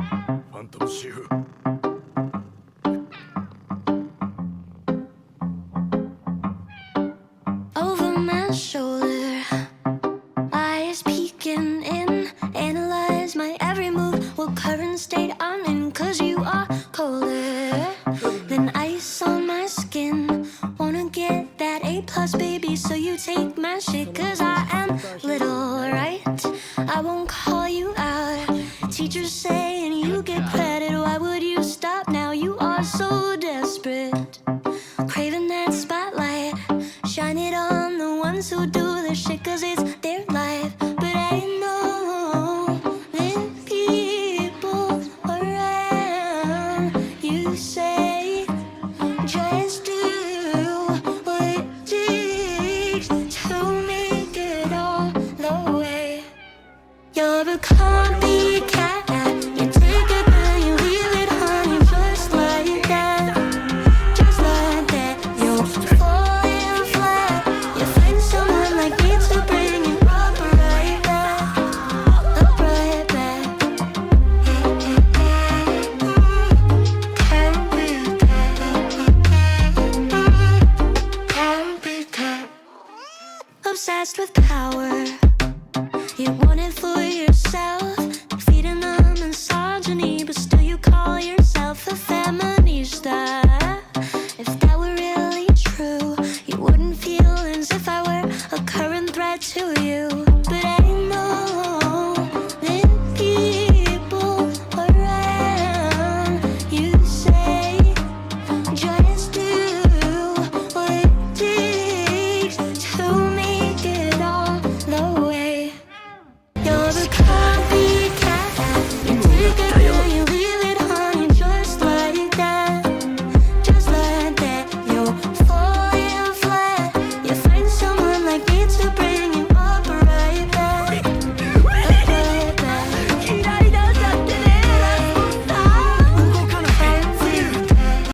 Phantom Shifu. Over my shoulder, eyes peeking in, analyze my every move, what current state I'm in, cause you are colder than ice on my skin. Wanna get that A plus, baby, so you take my shit, cause I am little, right? I won't call you out. Teachers saying you get